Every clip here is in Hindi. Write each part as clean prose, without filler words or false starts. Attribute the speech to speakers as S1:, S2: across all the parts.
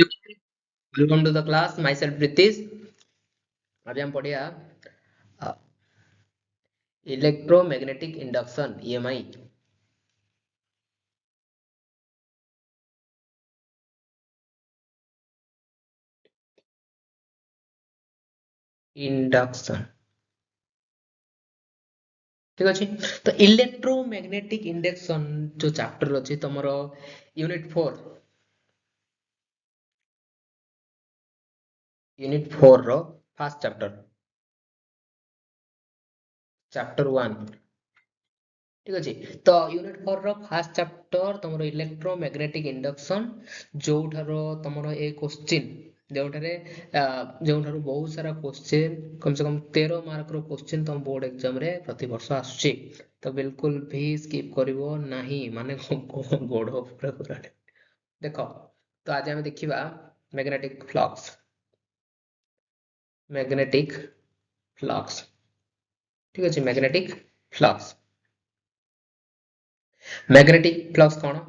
S1: Welcome to the class myself Pritish. अभी हम पढ़िया इलेक्ट्रोमैग्नेटिक इंडक्शन ईएमआई। इंडक्शन ठीक अच्छे। तो इलेक्ट्रोमैग्नेटिक इंडक्शन जो चैप्टर अच्छे तुम unit 4 row first chapter chapter 1 ठीक अच्छे। तो यूनिट 4 रो फर्स्ट चैप्टर तुम इलेक्ट्रोमैग्नेटिक इंडक्शन जो तुम ए क्वेश्चन जोठारे जो बहुत सारा क्वेश्चन कम से कम 13 मार्क रो क्वेश्चन तुम बोर्ड एग्जाम रे प्रति वर्ष आसुची। तो बिल्कुल भी स्किप करिवो नाही माने गोड़ पूरा पूरा देखो। तो आज हम देखिबा मैग्नेटिक फ्लक्स मैग्नेटिक फ्लक्स ठीक अछि। मैग्नेटिक फ्लक्स कौन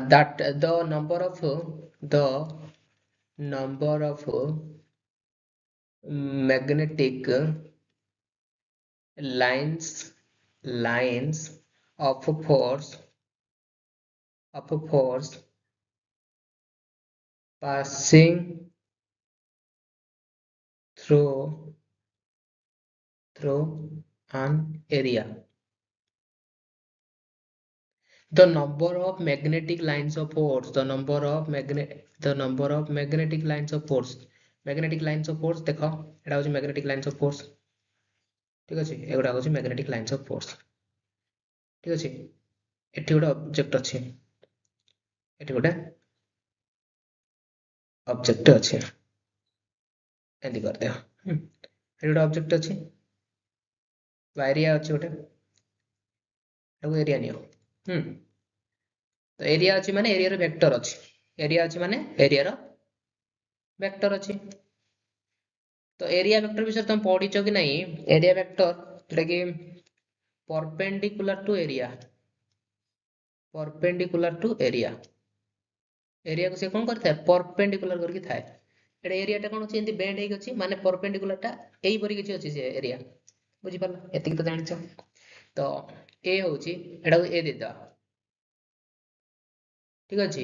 S1: that the number of magnetic lines of force passing through an area. The number of magnetic lines of force, the number of magnetic lines of force, देखो एटा होची magnetic lines of force ठीक अछि। एगुडा होची magnetic lines of force ठीक अछि। एठी गोटे ऑब्जेक्ट अछि, एठी गोटे ऑब्जेक्ट अछि, एंती कर दियो। एठी गोटे ऑब्जेक्ट अछि, एरिया अछि गोटे, एगो एरिया नियो। तो एरिया अछि माने एरिया रो वेक्टर अछि, एरिया अछि माने एरिया रो वेक्टर अछि। तो एरिया वेक्टर विषय तुम पढ़िଛ कि नहीं? एरिया वेक्टर जोटा कि perpendicular to area, perpendicular to area, area को से कोन करथाय परपेंडिकुलर करके थाए। एटा एरिया टा कोन अछि एंती बेंड हेक अछि माने परपेंडिकुलर टा एई परि किछि अछि से एरिया बुझि पारला एतिक तो जानिछ। तो ए होची एटा को ए देता ठीक अछि।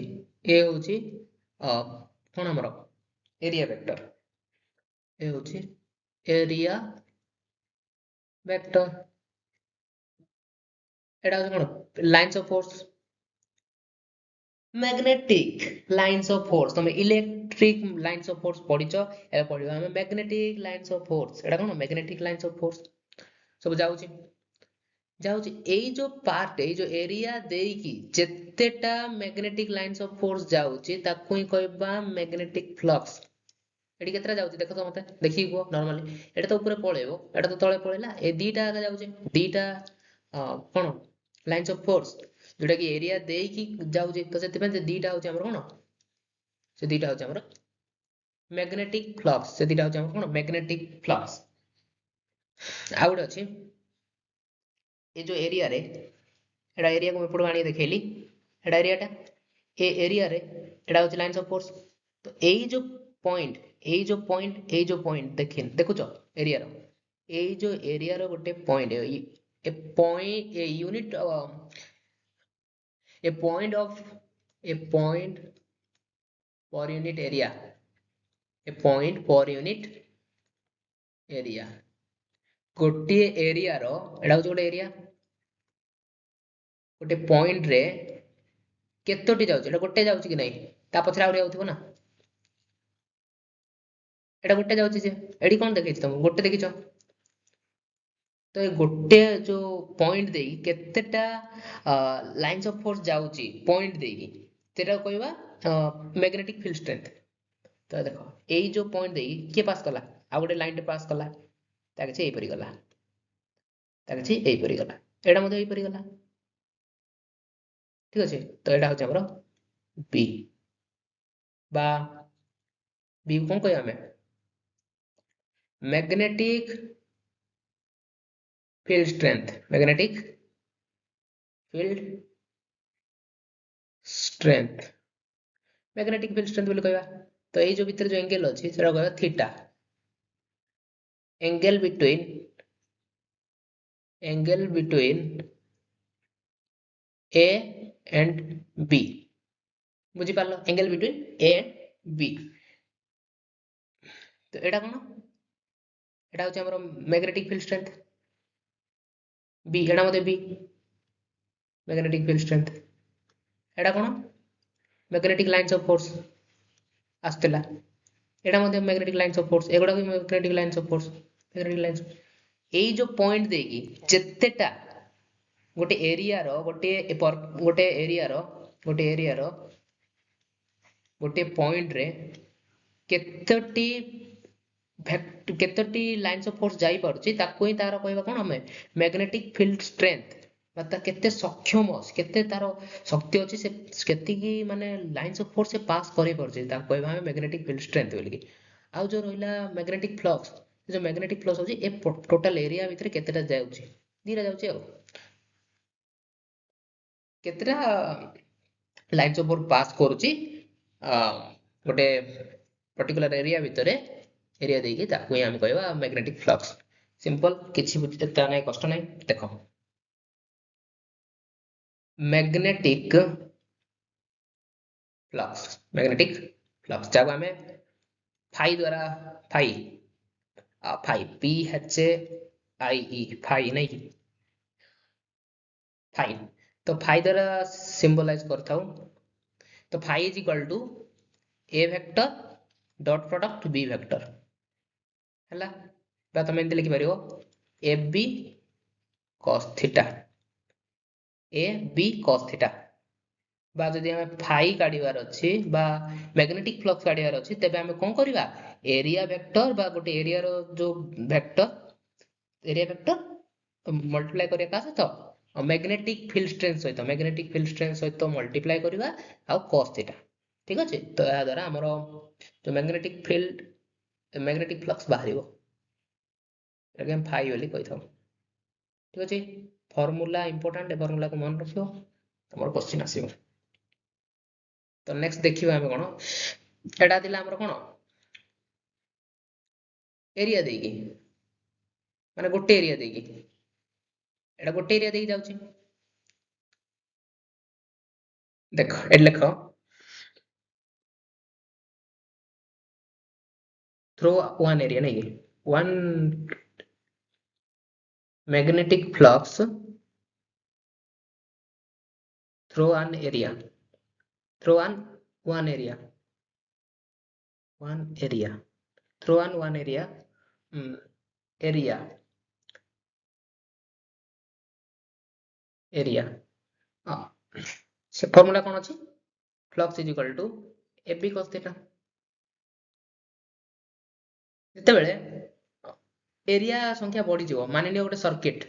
S1: ए होची कोन हमर एरिया वेक्टर, ए होची एरिया वेक्टर, एटा होची कोन lines of force, magnetic lines of force. तुम इलेक्ट्रिक लाइंस ऑफ फोर्स पढ़िଛ, ए पढ़िबा हम मैग्नेटिक लाइंस ऑफ फोर्स। एटा कोन मैग्नेटिक लाइंस ऑफ फोर्स सब जाउची जाउची एई जो पार्ट एई जो एरिया देई की जेतेटा मैग्नेटिक लाइंस ऑफ फोर्स जाउची ताकू ही कहबा मैग्नेटिक फ्लक्स। एटी केतरा जाउची देखो तो मते देखि को नॉर्मली एटा तो ऊपर पळेबो एटा तो तळे पळेला ए दीटा आगा जाउची दीटा कोन लाइंस ऑफ फोर्स जोटा कि एरिया देई की जाउची। तो सेति पे दीटा होची हमर कोन से दीटा होची हमर मैग्नेटिक फ्लक्स, से दीटा होची हमर कोन मैग्नेटिक फ्लक्स। आउट अछि ए जो एरिया रे एटा एरिया को एपड आनी देखेली एटा एरियाटा ए एरिया रे एटा होची लाइंस ऑफ फोर्स। तो एई जो पॉइंट देखिन देखुचो एरिया रो एई जो एरिया रो गोटे point a unit a point of a point per unit area, a point per unit area गोटे एरिया रो एटा होची गोटे एरिया गोटे पॉइंट रे केतोटी जाउची एटा गोटे जाउची कि नहीं ता पछरा आउरी आउथिबो ना एटा गोटे जाउची जे एडी कोन देखैछि तुम गोटे देखिछो। तो ये गोटे जो पॉइंट देई केतेटा लाइंस ऑफ फोर्स जाउची पॉइंट देई तेरा कहबा मैग्नेटिक फील्ड स्ट्रेंथ। तो देखो एई जो पॉइंट देई के पास कला आ गोटे लाइन टे पास कला ताके से एई परि गला ताके से एई परि गला एटा मते एई परि गला ठीक अछि। तो एटा होची हमरो बी बा बी कोन कहया हमें magnetic field strength, magnetic field strength magnetic field strength बोली कहबा तो एई जो भीतर जो एंगल अछि सेरा कहबा theta angle between A and B बुझी पारलो angle between A and B तो एटा कोन एटा होचे हमर मैग्नेटिक फील्ड स्ट्रेंथ B एटा मते B मैग्नेटिक फील्ड स्ट्रेंथ एटा कोन मैग्नेटिक लाइंस ऑफ फोर्स आस्तेला एटा मते मैग्नेटिक लाइंस ऑफ फोर्स एगुडा भी magnetic lines of force magnetic lines एई जो पॉइंट देगी जेतेटा गोटे एरिया रो गोटे पॉइंट रे केतोटी केतोटी लाइंस ऑफ फोर्स जाई पारुची ताको ही तार कहबा कोन हमें मैग्नेटिक फील्ड स्ट्रेंथ मतलब केते सक्षम केते तार शक्ति अछि से केति की माने लाइंस ऑफ फोर्स से पास करे परछे ताको कहबा हमें मैग्नेटिक फील्ड स्ट्रेंथ बोली की आ जो रहिला मैग्नेटिक फ्लक्स जो मैग्नेटिक फ्लक्स होची ए टोटल एरिया भीतर केतेटा जाउची दीरा जाउची आ केतेटा लाइंस ऑफ फोर्स पास करूची गोटे पर्टिकुलर एरिया भीतर एरिया देकी ताको ही हम कहबा मैग्नेटिक फ्लक्स सिंपल किछि बुझता नै कष्ट नै देखो मैग्नेटिक फ्लक्स जाको हमें फाई द्वारा phi P H I E phi नहीं फाई तो फाई द्वारा सिंबलाइज करता हूं तो phi is equal to A vector dot product B vector हैला बा तुम एंते लिखि परिबो A B cos theta A B cos theta बा जदि हमें फाई काढिबार अछि बा मैग्नेटिक फ्लक्स काढिबार अछि तबे हमें कोन करबा एरिया वेक्टर बा गोटे एरिया रो जो वेक्टर मल्टीप्लाई करिया का सहित मैग्नेटिक फील्ड स्ट्रेंथ सहित मल्टीप्लाई करबा आ cos थीटा ठीक अछि तो या द्वारा हमरो जो मैग्नेटिक फ्लक्स बाहरिबो एके हम फाई बोली कहिथौ ठीक अछि फार्मूला इंपोर्टेंट फार्मूला को मन रखियो हमर क्वेश्चन आसीबो तो नेक्स्ट देखिबा हम कोन एटा दिला हमर कोन एरिया देगी माने गोटे एरिया देगी एटा गोटे एरिया देगी जाउची देखो एट लिखो थ्रो वन एरिया नहीं one magnetic flux through one area through one area through one area area से फार्मूला कोन अछि flux is equal to AB cos theta जते बेले एरिया संख्या बढ़ी जीवो मानि लियो गोटे सर्किट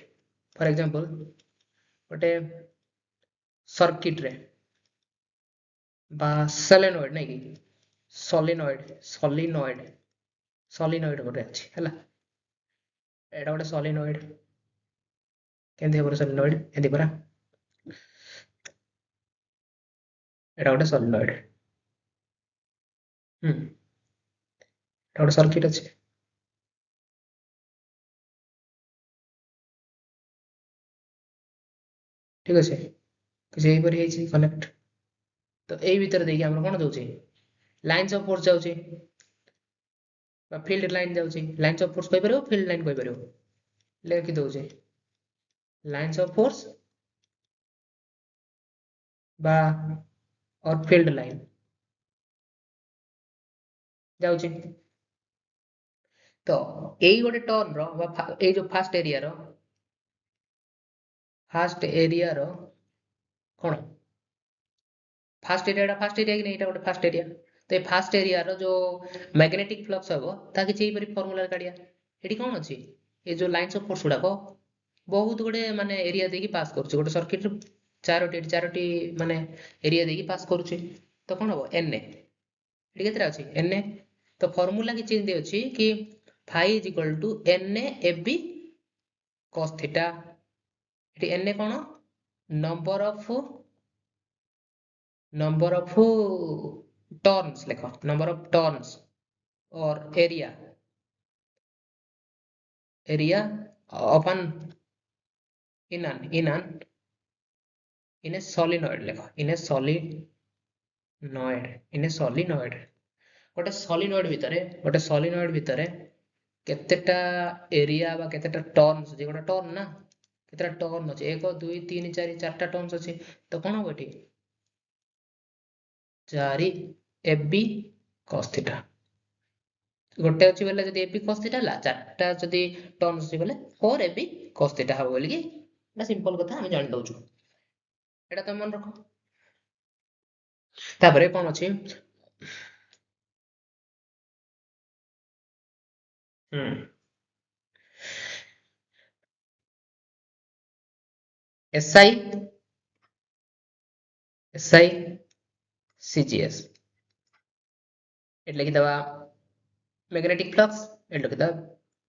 S1: फॉर एग्जांपल गोटे सर्किट रे बा सोलेनॉइड नै कि सोलिनॉइड गोटे अछि हला एटा गोटे सोलिनॉइड केनदे गोटे सोलिनॉइड एदी परा एटा गोटे सोलिनॉइड एटा गोटे सर्किट अछि ठीक अछि किसी एही पर हेछि कनेक्ट तो एई भीतर देखि हमर कोन जाउछि लाइंस ऑफ फोर्स जाउछि बा फील्ड लाइन जाउछि लाइंस ऑफ फोर्स कहि परबो फील्ड लाइन कहि परबो लेखि दउछि लाइंस ऑफ फोर्स बा और फील्ड लाइन जाउछि तो एई गोटे टर्न रो बा एई जो फर्स्ट एरिया रो कोन फर्स्ट एरिया कि नहीं एटा गोटे फर्स्ट एरिया तो ए फर्स्ट एरिया रो जो मैग्नेटिक फ्लक्स हबो ता कि एई परि फार्मूला काढिया एठी कोन अछि ए जो लाइंस ऑफ फोर्स गुडा को बहुत गुडे माने एरिया देकी पास करछ गोटे सर्किट चारोटी माने एरिया देकी पास करछ तो कोन हबो एन एठी केतरा अछि एन तो फार्मूला कि चेंज दे अछि कि phi is equal to N A B cos theta एठी एन कोन नंबर ऑफ टर्न्स लिखो, नंबर ऑफ टर्न्स और एरिया अपन इन ए सॉलिनॉइड लिखो, इन ए सॉलिनॉइड गोटे सॉलिनॉइड भितर केतेटा एरिया बा केतेटा टर्न्स जे गोटे टर्न ना, केतेटा टर्न अछि 1 2 3 4 चारटा टर्न्स अछि, तो कोन हो एठी 4 एबी cos थीटा गोटे अछि बेले जदी एबी cos थीटा ला, चारटा जदी टर्न्स अछि बेले 4 एबी cos थीटा हो बोली कि एटा सिंपल कथा हम जानि दउछु, एटा त मन रखो। तापरे कोन अछि SI CGS એટલે કે દવા मैग्नेटिक फ्लक्स એટલે કે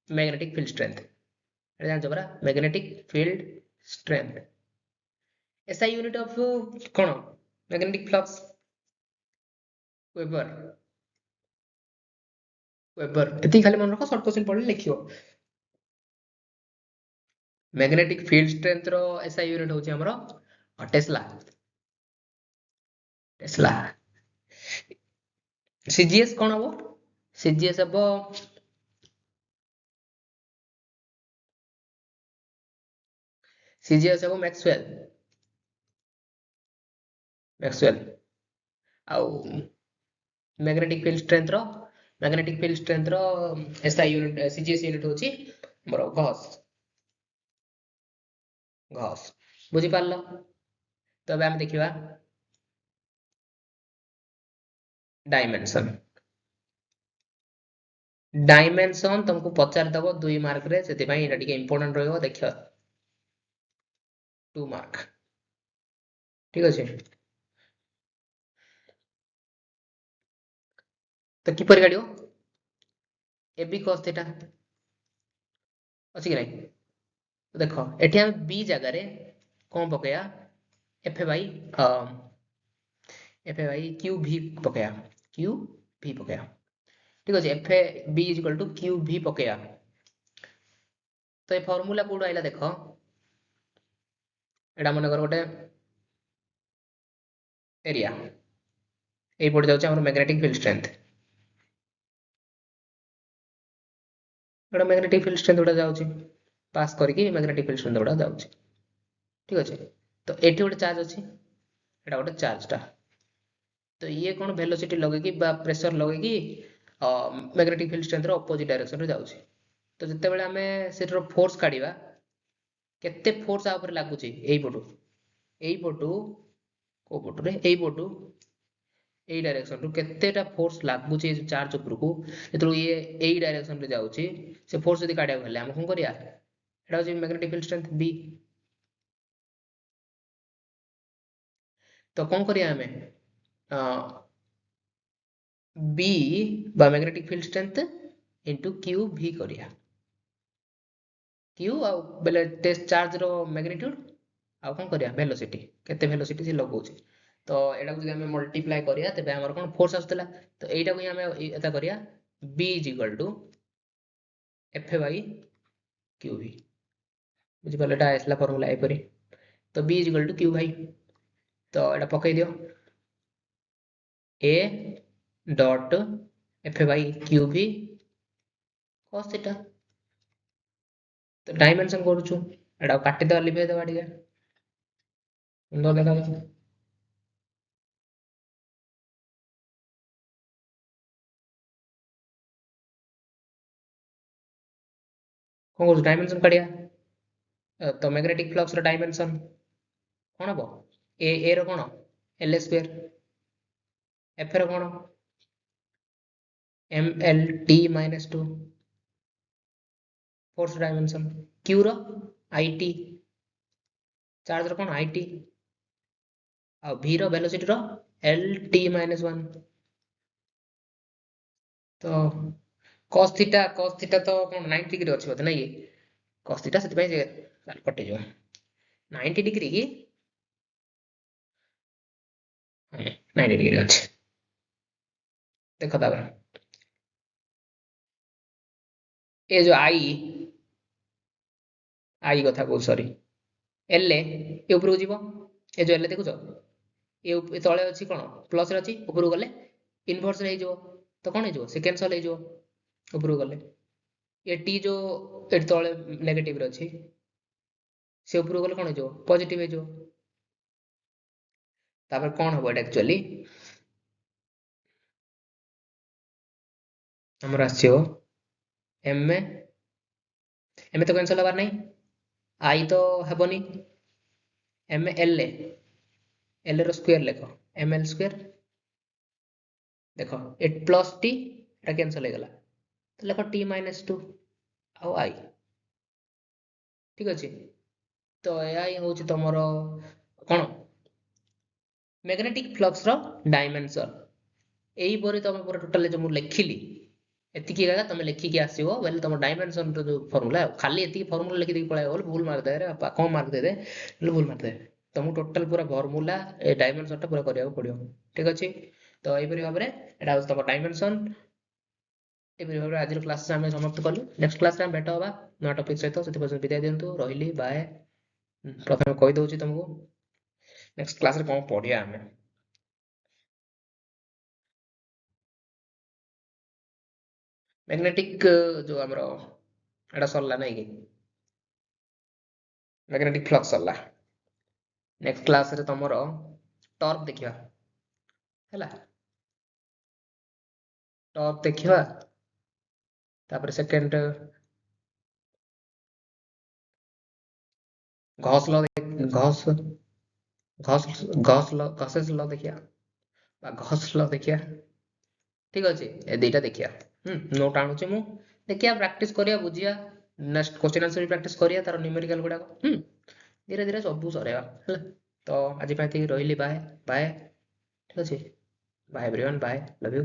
S1: मैग्नेटिक फील्ड स्ट्रेंथ એટલે જાણજો બરા magnetic field strength SI unit of cone magnetic flux weber एति खाली मन रखो, शॉर्ट क्वेश्चन पढले लिखियो। मैग्नेटिक फील्ड स्ट्रेंथ रो SI यूनिट होची हमरो टेस्ला CGS कोन हबो CGS हबो मैक्सवेल आउ मैग्नेटिक फील्ड स्ट्रेंथ रो SI यूनिट CGS यूनिट होची हमरो घस बुझी पारलो। तो अब हम देखिबा डायमेंशन तुमको पचार दबो 2 मार्क रे, सेति भाई एटा टिके इंपोर्टेंट रहइबो, देखियो 2 मार्क ठीक अछि। तो कि पर गाडियो AB cos थीटा अछि कि नहीं, तो देखो एठी हम B जगह रे कोन पकया F भाई QV पकया ठीक अछि। FB QV पकया तो ए फार्मूला कोड आइला देखो, एटा मन कर गोटे एरिया ए पड़ जाउछ हमर मैग्नेटिक फील्ड स्ट्रेंथ, एटा मैग्नेटिक फील्ड स्ट्रेंथ उडा जाउछ पास करके मैग्नेटिक फील्ड स्ट्रेंथ उडा जाउछ ठीक अछि। तो एठी गोटे चार्ज अछि, एटा गोटे चार्ज टा, तो ये कोन वेलोसिटी लगे कि बा प्रेशर लगे कि मैग्नेटिक फील्ड स्ट्रेंथ रो अपोजिट डायरेक्शन रे जाउछ। तो जते बेले हमें सेटर फोर्स काढिबा केते फोर्स आ ऊपर लागुची एई पटू को पटू रे एई पटू एई डायरेक्शन रो केतेटा फोर्स लागुची चार्ज ऊपर को, जेतरो ये एई डायरेक्शन रे जाउची से फोर्स जदी काढिया हेले हम कोन करिया, एटा होची मैग्नेटिक फील्ड स्ट्रेंथ B। तो कोन करिया हमें B बा magnetic field strength into QV करिया, Q आ बेले टेस्ट चार्ज रो मैग्नीट्यूड आ कोन करिया वेलोसिटी, केते वेलोसिटी से लगौची। तो एटा को जदी हमें मल्टीप्लाई करिया तबे हमर कोन फोर्स आस्तला, तो एटा को हमें एता करिया B F बाई QV बुझि पाले, एटा आइसला फार्मूला ए परी। तो B Q भाई, तो एटा पकई दियो A dot F by QV cos theta. तो डायमेंशन करूछु एटा काटी दवा लिबे दवा ଟିକେ सुंदर देखा जाଉଛି। कोन करूछु डायमेंशन काढिया, तो मैग्नेटिक फ्लक्स रो डायमेंशन कोन हबो ए रो कोन L स्क्वायर, F रो कोन MLT - 2 फोर्स डायमेंशन, Q रो IT चार्ज रो कोन IT आ V रो वेलोसिटी रो LT - 1। तो cos थीटा तो कोन 90 डिग्री अछि बोलते नै cos थीटा सेति पय जे कटि जो 90 डिग्री की 90 डिग्री अछि। ଦେଖ ତାପରେ ଏ ଯୋଉ ଆଇ କଥା କହୁଛି ସରି ଏଲ ଏ ଉପରକୁ ଯିବ ଏ ଯୋଉ ଏଲ ଦେଖୁଛ ଏ ତଳେ ଅଛି କଣ ପ୍ଲସ ରେ ଅଛି ଉପରକୁ ଗଲେ ଇନଭର୍ସ ରେ ହେଇଯିବ ତ କଣ ହେଇଯିବ ସେ କ୍ୟାନ୍ସଲ ହେଇଯିବ ଉପରକୁ ଗଲେ ଏ ଟି ଯୋଉ ଏଠି ତଳେ ନେଗେଟିଭ ରେ ଅଛି ସେ ଉପରକୁ ଗଲେ କଣ ହେଇଯିବ ପଜିଟିଭ ହେଇଯିବ ତାପରେ କଣ ହବ ଏଟା ଆକ୍ଚୁଆଲି ଆମର ଆସିବ ଏମ ଏମ ତ କ୍ୟାନ୍ସଲ ହବାର ନାହିଁ आई तो हेबनी एम एल एल रो स्क्वायर लेख एम एल स्क्वायर देख ए प्लस टी एटा कैंसिल हो गला तो लेख टी माइनस 2 आउ आई ठीक अछि तो एआई होची तमरो कोन मैग्नेटिक फ्लक्स रो डायमेंशन एई परे तम पूरा टोटल जो मु लिखिली एतिकी जगह तुम लिखिकी आसो बोले तुम डायमेंशन जो फर्मुला खाली एतिकी फर्मुला लिखि देकी पळाय बोल भूल मार दे रे बापा कम मार्क दे दे भूल मार दे तुमको टोटल पूरा फर्मुला ए डायमेंशन टा पूरा करिया पड़ियो ठीक अछि तो एई परि भाबरे एटा होस तम डायमेंशन एई परि भाबरे आज क्लास से हम समाप्त करलु नेक्स्ट क्लास रे हम भेट होबा नया टॉपिक सहित सेति पछन विदाय दियंतु रहिली बाय प्रथम कहि दउची तुमको नेक्स्ट क्लास रे कोन पढिया हमें मैग्नेटिक जो हमरो एटा सरला नै कि मैग्नेटिक फ्लक्स सरला नेक्स्ट क्लास रे तमरो टॉर्क देखिबा हैला टॉर्क देखिबा तापर सेकंड घस ल घस घस घस ल घसेस ल देखिया बा घस ल देखिया ठीक अछि ए दुईटा देखिया नोट आनुचे मु देखिया प्रैक्टिस करिया बुझिया नेक्स्ट क्वेश्चन आंसर भी प्रैक्टिस करिया तार न्यूमेरिकल गुडा धीरे धीरे सब सरेगा हैला तो आज पाती रहिली बाय बाय ठीक अछि bye everyone bye love you